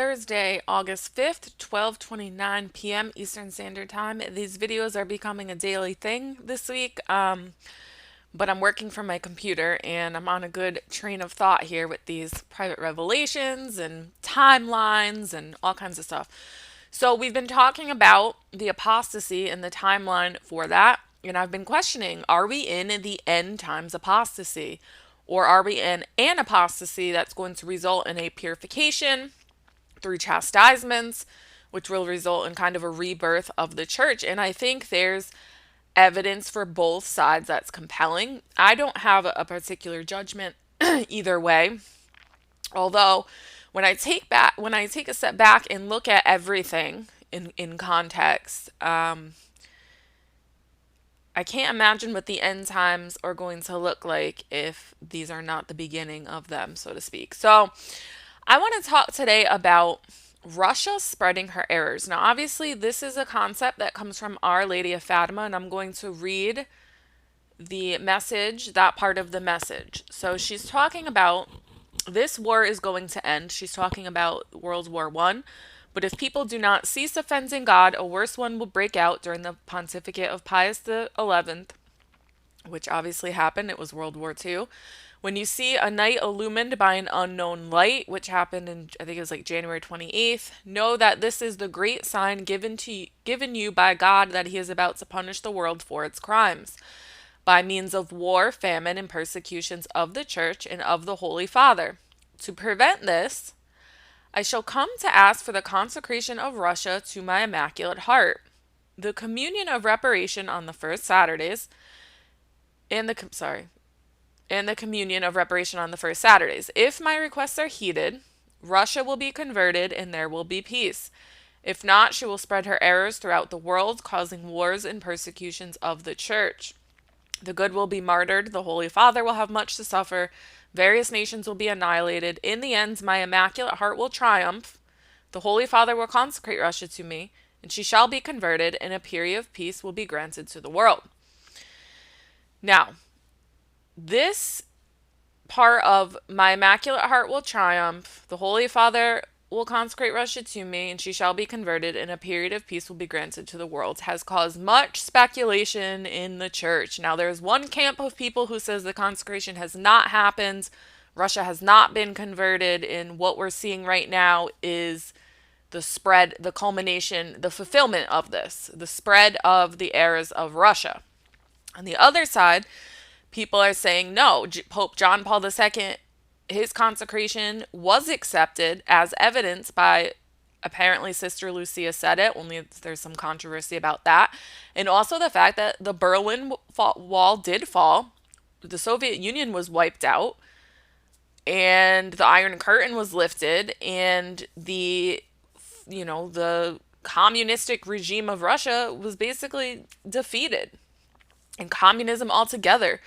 Thursday, August 5th, 12:29 p.m. Eastern Standard Time. These videos are becoming a daily thing this week, but I'm working from my computer and I'm on a good train of thought here with these private revelations and timelines and all kinds of stuff. So, we've been talking about the apostasy and the timeline for that, and I've been questioning, are we in the end times apostasy? Or are we in an apostasy that's going to result in a purification through chastisements, which will result in kind of a rebirth of the church? And I think there's evidence for both sides that's compelling. I don't have a particular judgment either way. Although when I take a step back and look at everything in context, I can't imagine what the end times are going to look like if these are not the beginning of them, so to speak. So, I want to talk today about Russia spreading her errors. Now, obviously, this is a concept that comes from Our Lady of Fatima, and I'm going to read the message, that part of the message. So, she's talking about this war is going to end. She's talking about World War One. But if people do not cease offending God, a worse one will break out during the pontificate of Pius the 11th, which obviously happened. It was World War II. When you see a night illumined by an unknown light, which happened in, I think it was like January 28th, know that this is the great sign given you by God that he is about to punish the world for its crimes by means of war, famine, and persecutions of the church and of the Holy Father. To prevent this, I shall come to ask for the consecration of Russia to my Immaculate Heart, the communion of reparation on the first Saturdays, and the communion of reparation on the first Saturdays. If my requests are heeded, Russia will be converted and there will be peace. If not, she will spread her errors throughout the world, causing wars and persecutions of the church. The good will be martyred, the Holy Father will have much to suffer, various nations will be annihilated. In the end, my Immaculate Heart will triumph. The Holy Father will consecrate Russia to me, and she shall be converted, and a period of peace will be granted to the world. Now, this part of my Immaculate Heart will triumph, the Holy Father will consecrate Russia to me, and she shall be converted, and a period of peace will be granted to the world, has caused much speculation in the church. Now, there's one camp of people who says the consecration has not happened, Russia has not been converted, and what we're seeing right now is the spread, the culmination, the fulfillment of this, the spread of the errors of Russia. On the other side, people are saying no, Pope John Paul II, his consecration was accepted as evidenced by apparently Sister Lucia said it, only there's some controversy about that. And also the fact that the Berlin Wall did fall, the Soviet Union was wiped out, and the Iron Curtain was lifted, and the communistic regime of Russia was basically defeated. And communism altogether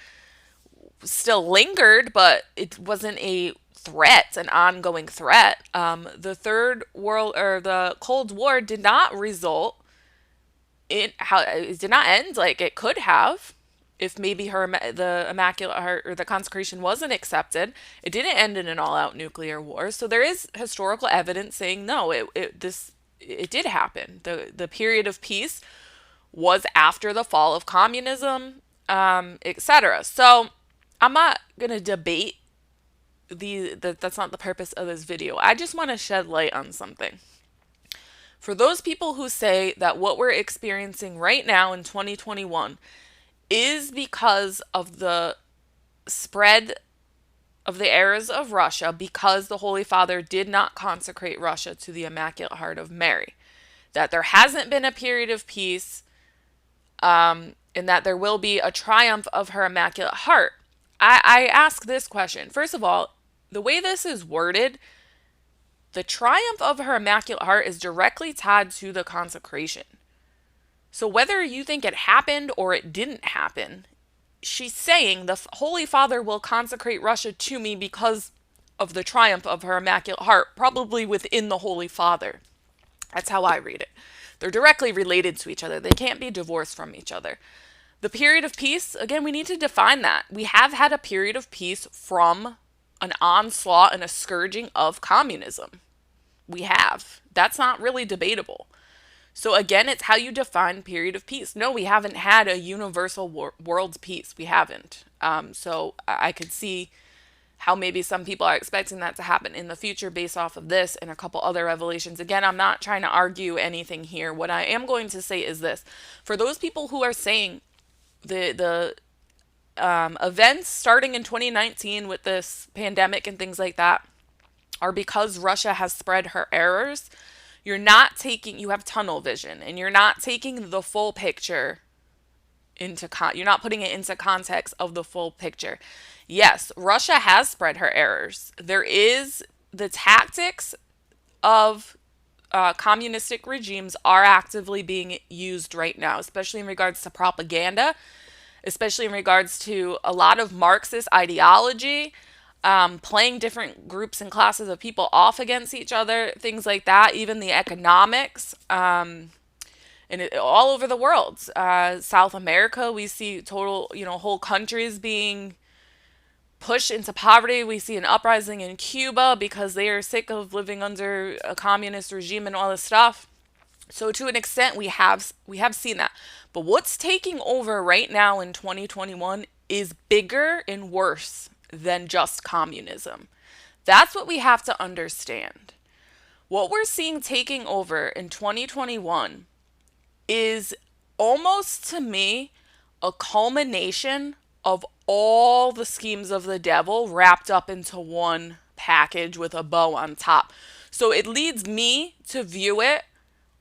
still lingered, but it wasn't a threat, an ongoing threat. The Cold War did not result in how it did not end like it could have. If maybe the Immaculate Heart or the consecration wasn't accepted, it didn't end in an all-out nuclear war. So there is historical evidence saying no, it did happen. The period of peace was after the fall of communism, etc. So I'm not gonna debate that's not the purpose of this video. I just want to shed light on something. For those people who say that what we're experiencing right now in 2021 is because of the spread of the errors of Russia, because the Holy Father did not consecrate Russia to the Immaculate Heart of Mary, that there hasn't been a period of peace, and that there will be a triumph of her Immaculate Heart. I ask this question. First of all, the way this is worded, the triumph of her Immaculate Heart is directly tied to the consecration. So whether you think it happened or it didn't happen, she's saying the Holy Father will consecrate Russia to me because of the triumph of her Immaculate Heart, probably within the Holy Father. That's how I read it. They're directly related to each other. They can't be divorced from each other. The period of peace, again, we need to define that. We have had a period of peace from an onslaught and a scourging of communism. We have. That's not really debatable. So again, it's how you define period of peace. No, we haven't had a universal world peace. We haven't. So I could see how maybe some people are expecting that to happen in the future based off of this and a couple other revelations. Again, I'm not trying to argue anything here. What I am going to say is this: for those people who are saying the events starting in 2019 with this pandemic and things like that are because Russia has spread her errors, you have tunnel vision and you're not taking the full picture you're not putting it into context of the full picture. Yes, Russia has spread her errors. There is the tactics of communistic regimes are actively being used right now, especially in regards to propaganda, especially in regards to a lot of Marxist ideology, playing different groups and classes of people off against each other, things like that, even the economics. All over the world, South America, we see total, whole countries being pushed into poverty. We see an uprising in Cuba because they are sick of living under a communist regime and all this stuff. So to an extent, we have seen that. But what's taking over right now in 2021 is bigger and worse than just communism. That's what we have to understand. What we're seeing taking over in 2021 is almost to me a culmination of all the schemes of the devil wrapped up into one package with a bow on top. So it leads me to view it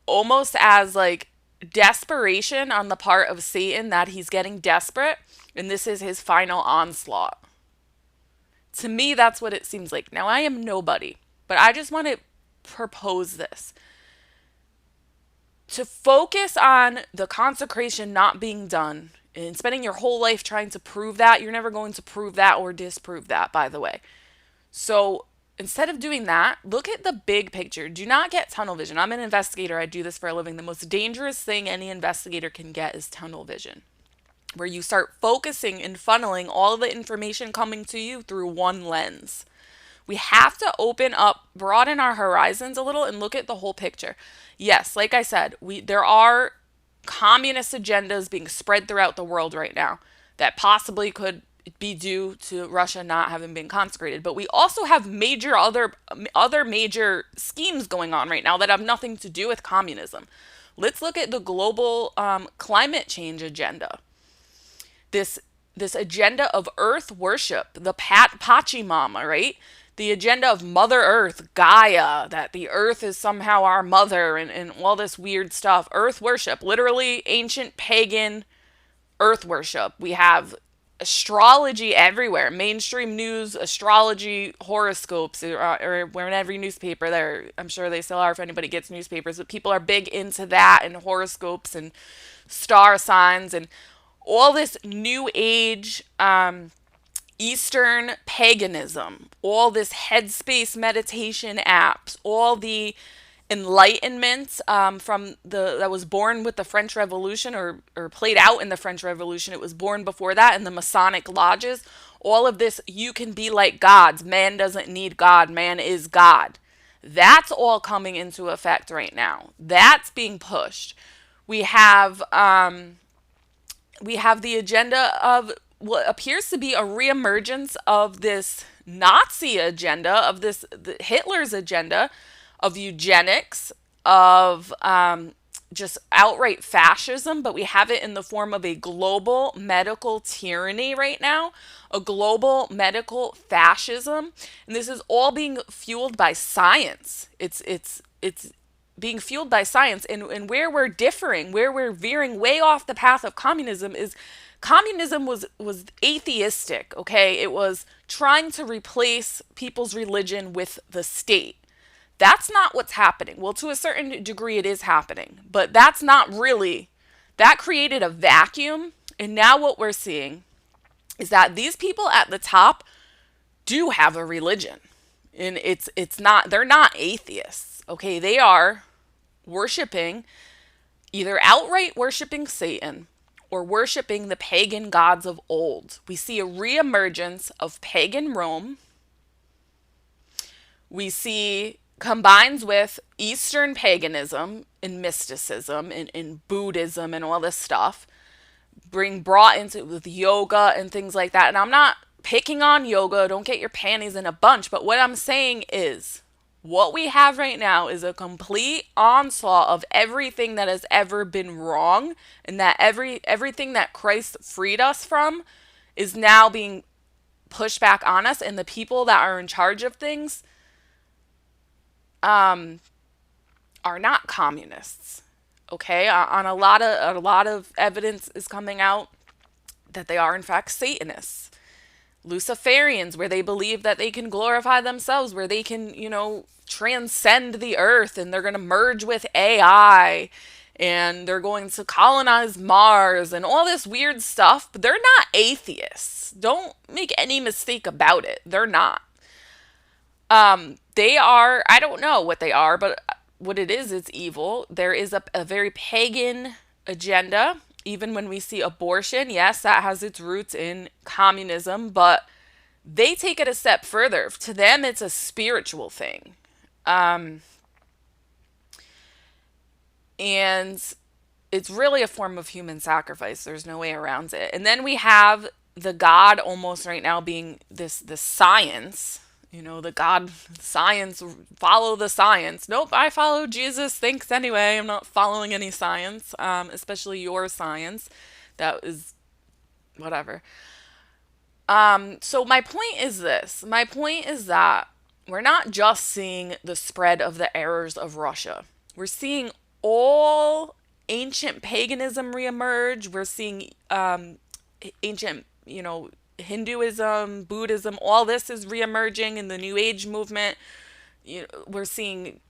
almost as like desperation on the part of Satan, that he's getting desperate and this is his final onslaught. To me, that's what it seems like. Now, I am nobody, but I just want to propose this. To focus on the consecration not being done and spending your whole life trying to prove that, you're never going to prove that or disprove that, by the way. So instead of doing that, look at the big picture. Do not get tunnel vision. I'm an investigator. I do this for a living. The most dangerous thing any investigator can get is tunnel vision, where you start focusing and funneling all the information coming to you through one lens. We have to open up, broaden our horizons a little, and look at the whole picture. Yes, like I said, there are communist agendas being spread throughout the world right now that possibly could be due to Russia not having been consecrated. But we also have other major schemes going on right now that have nothing to do with communism. Let's look at the global climate change agenda. This agenda of earth worship, the Pachamama, right? The agenda of Mother Earth, Gaia, that the earth is somehow our mother, and all this weird stuff. Earth worship, literally ancient pagan earth worship. We have astrology everywhere. Mainstream news, astrology, horoscopes are in every newspaper there. I'm sure they still are if anybody gets newspapers, but people are big into that and horoscopes and star signs and all this new age Eastern paganism, all this headspace meditation apps, all the enlightenment that was born with the French Revolution or played out in the French Revolution. It was born before that in the Masonic lodges. All of this, you can be like gods. Man doesn't need God. Man is God. That's all coming into effect right now. That's being pushed. We have the agenda of what appears to be a reemergence of this Nazi agenda, of Hitler's agenda of eugenics, of just outright fascism, but we have it in the form of a global medical tyranny right now, a global medical fascism, and this is all being fueled by science. It's being fueled by science, and where we're differing, where we're veering way off the path of communism is communism was atheistic, okay? It was trying to replace people's religion with the state. That's not what's happening. Well, to a certain degree it is happening, but that's not really. That created a vacuum, and now what we're seeing is that these people at the top do have a religion. And they're not atheists, okay? They are worshiping, either outright worshiping Satan or worshiping the pagan gods of old. We see a reemergence of pagan Rome. We see combines with Eastern paganism and mysticism and Buddhism and all this stuff, brought into with yoga and things like that. And I'm not picking on yoga, don't get your panties in a bunch, but what I'm saying is what we have right now is a complete onslaught of everything that has ever been wrong, and that everything that Christ freed us from is now being pushed back on us, and the people that are in charge of things are not communists. Okay, on a lot of evidence is coming out that they are in fact Satanists, Luciferians, where they believe that they can glorify themselves, where they can, transcend the earth, and they're going to merge with AI, and they're going to colonize Mars and all this weird stuff. But they're not atheists. Don't make any mistake about it. They're not. They are, I don't know what they are, but what it is evil. There is a very pagan agenda. Even when we see abortion, yes, that has its roots in communism, but they take it a step further. To them, it's a spiritual thing. And it's really a form of human sacrifice. There's no way around it. And then we have the God almost right now being this science. The God science, follow the science. Nope, I follow Jesus. Thanks anyway. I'm not following any science, especially your science. That is whatever. So my point is this. My point is that we're not just seeing the spread of the errors of Russia. We're seeing all ancient paganism reemerge. We're seeing ancient, Hinduism, Buddhism, all this is reemerging in the New Age movement. We're seeing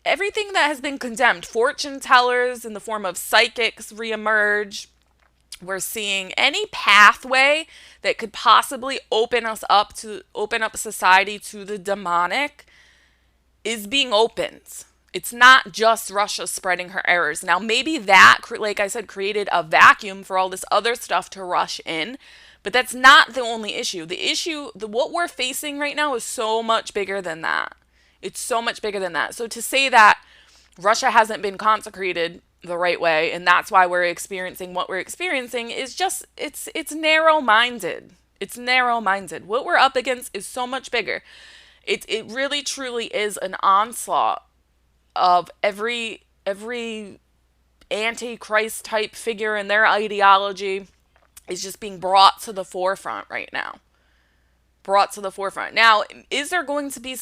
everything that has been condemned. Fortune tellers in the form of psychics reemerge. We're seeing any pathway that could possibly open up society to the demonic is being opened. It's not just Russia spreading her errors. Now, maybe that, like I said, created a vacuum for all this other stuff to rush in, but that's not the only issue. What we're facing right now is so much bigger than that. It's so much bigger than that. So to say that Russia hasn't been consecrated the right way, and that's why we're experiencing what we're experiencing, is just, it's narrow-minded. It's narrow-minded. What we're up against is so much bigger. It really truly is an onslaught of every antichrist type figure, and their ideology is just being brought to the forefront right now. Brought to the forefront. Now, is there going to be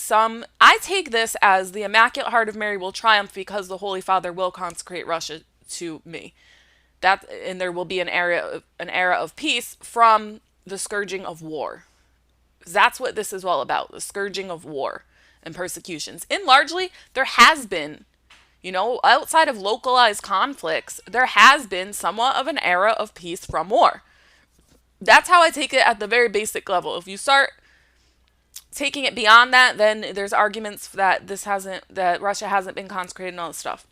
I take this as the Immaculate Heart of Mary will triumph because the Holy Father will consecrate Russia to me. And there will be an era of peace from the scourging of war. That's what this is all about, the scourging of war and persecutions. And largely, there has been, outside of localized conflicts, there has been somewhat of an era of peace from war. That's how I take it at the very basic level. If you start taking it beyond that, then there's arguments that Russia hasn't been consecrated and all this stuff.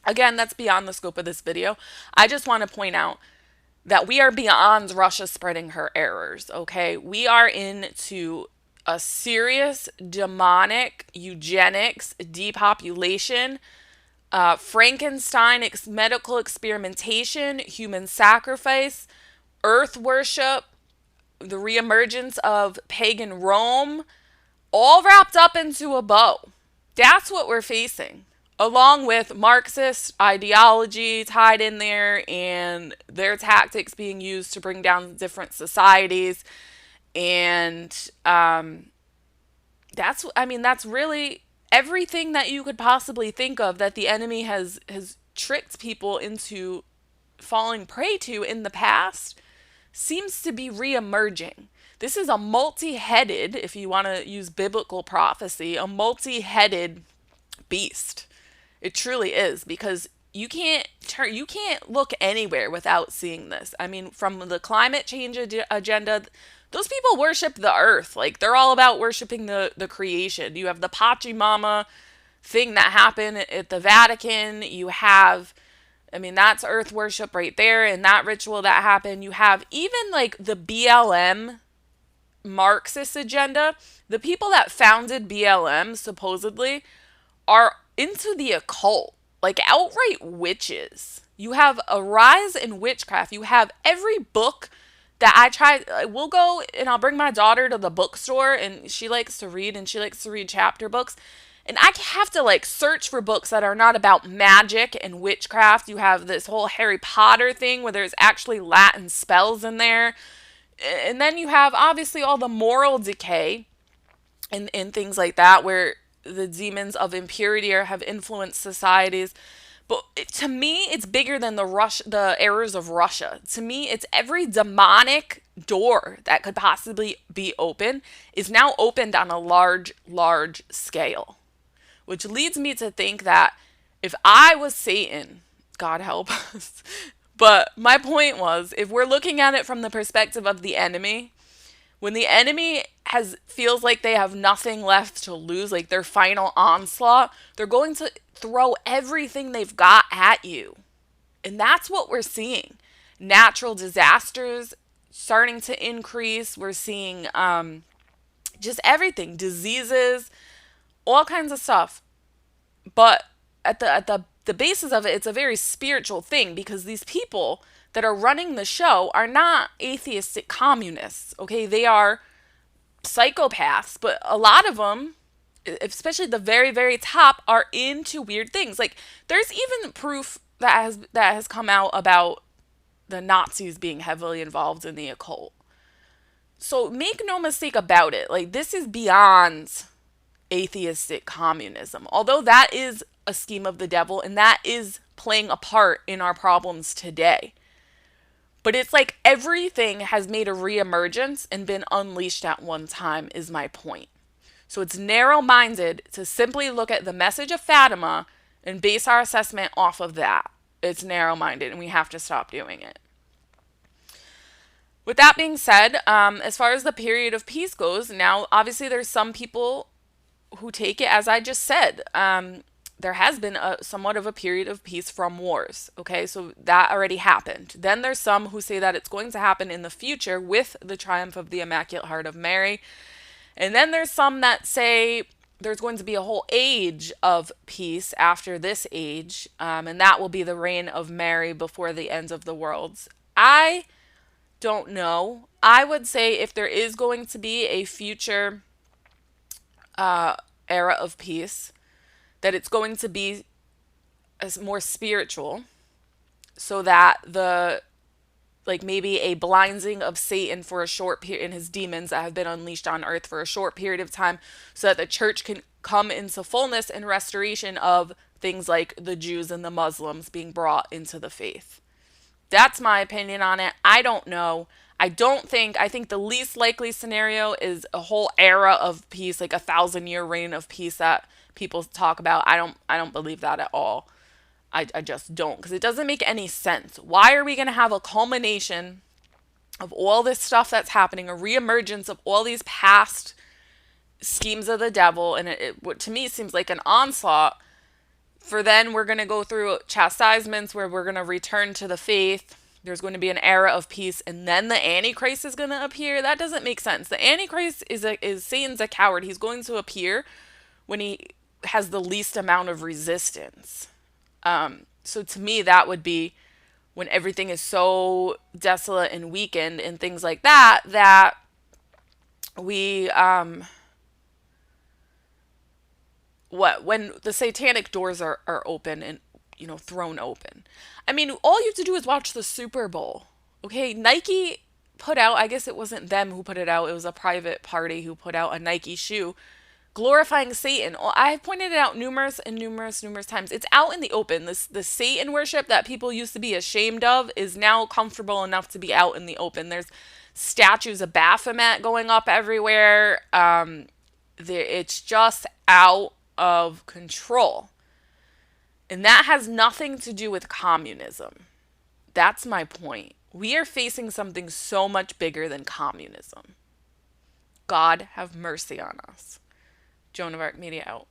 Again, that's beyond the scope of this video. I just want to point out that we are beyond Russia spreading her errors, okay? We are into a serious demonic eugenics, depopulation, Frankenstein medical experimentation, human sacrifice, earth worship, the reemergence of pagan Rome, all wrapped up into a bow. That's what we're facing, along with Marxist ideology tied in there and their tactics being used to bring down different societies. And that's really everything that you could possibly think of that the enemy has tricked people into falling prey to in the past seems to be reemerging. This is a multi-headed, if you want to use biblical prophecy, a multi-headed beast. It truly is, because you can't look anywhere without seeing this. I mean, from the climate change agenda, those people worship the earth. Like, they're all about worshiping the creation. You have the Pachamama thing that happened at the Vatican. You have, that's earth worship right there, and that ritual that happened. You have even like the BLM Marxist agenda. The people that founded BLM supposedly are into the occult, like outright witches. You have a rise in witchcraft. You have every book that I try. We'll go and I'll bring my daughter to the bookstore, and she likes to read, and she likes to read chapter books. And I have to like search for books that are not about magic and witchcraft. You have this whole Harry Potter thing where there's actually Latin spells in there. And then you have obviously all the moral decay and things like that, where the demons of impurity have influenced societies. But to me, it's bigger than the errors of Russia. To me, it's every demonic door that could possibly be open is now opened on a large, large scale. Which leads me to think that if I was Satan, God help us. But my point was, if we're looking at it from the perspective of the enemy, when the enemy feels like they have nothing left to lose, like their final onslaught, they're going to throw everything they've got at you. And that's what we're seeing. Natural disasters starting to increase. We're seeing just everything, diseases, all kinds of stuff. But at the basis of it, it's a very spiritual thing, because these people that are running the show are not atheistic communists. Okay, they are psychopaths, but a lot of them, especially the very, very top, are into weird things. Like, there's even proof that has come out about the Nazis being heavily involved in the occult. So make no mistake about it. Like, this is beyond atheistic communism. Although that is a scheme of the devil, and that is playing a part in our problems today. But it's like everything has made a reemergence and been unleashed at one time, is my point. So it's narrow-minded to simply look at the message of Fatima and base our assessment off of that. It's narrow-minded, and we have to stop doing it. With that being said, as far as the period of peace goes, now obviously there's some people who take it as I just said. There has been somewhat of a period of peace from wars. Okay, so that already happened. Then there's some who say that it's going to happen in the future with the triumph of the Immaculate Heart of Mary. And then there's some that say there's going to be a whole age of peace after this age, and that will be the reign of Mary before the end of the worlds. I don't know. I would say if there is going to be a future era of peace, that it's going to be more spiritual, so that maybe a blinding of Satan for a short period, and his demons that have been unleashed on earth for a short period of time, so that the church can come into fullness and restoration of things like the Jews and the Muslims being brought into the faith. That's my opinion on it. I don't know. I think the least likely scenario is a whole era of peace, like 1,000-year reign of peace that people talk about. I don't believe that at all. I just don't, because it doesn't make any sense. Why are we going to have a culmination of all this stuff that's happening, a reemergence of all these past schemes of the devil, and what to me seems like an onslaught, for then we're going to go through chastisements where we're going to return to the faith. There's going to be an era of peace, and then the Antichrist is going to appear. That doesn't make sense. The Antichrist is Satan's a coward. He's going to appear when he has the least amount of resistance. So to me, that would be when everything is so desolate and weakened and things like that, that we, when the satanic doors are open and, thrown open. I mean, all you have to do is watch the Super Bowl. Okay, Nike put out, I guess it wasn't them who put it out, it was a private party who put out a Nike shoe glorifying Satan. I have pointed it out numerous times. It's out in the open. The Satan worship that people used to be ashamed of is now comfortable enough to be out in the open. There's statues of Baphomet going up everywhere. It's just out of control. And that has nothing to do with communism. That's my point. We are facing something so much bigger than communism. God have mercy on us. Joan of Arc Media out.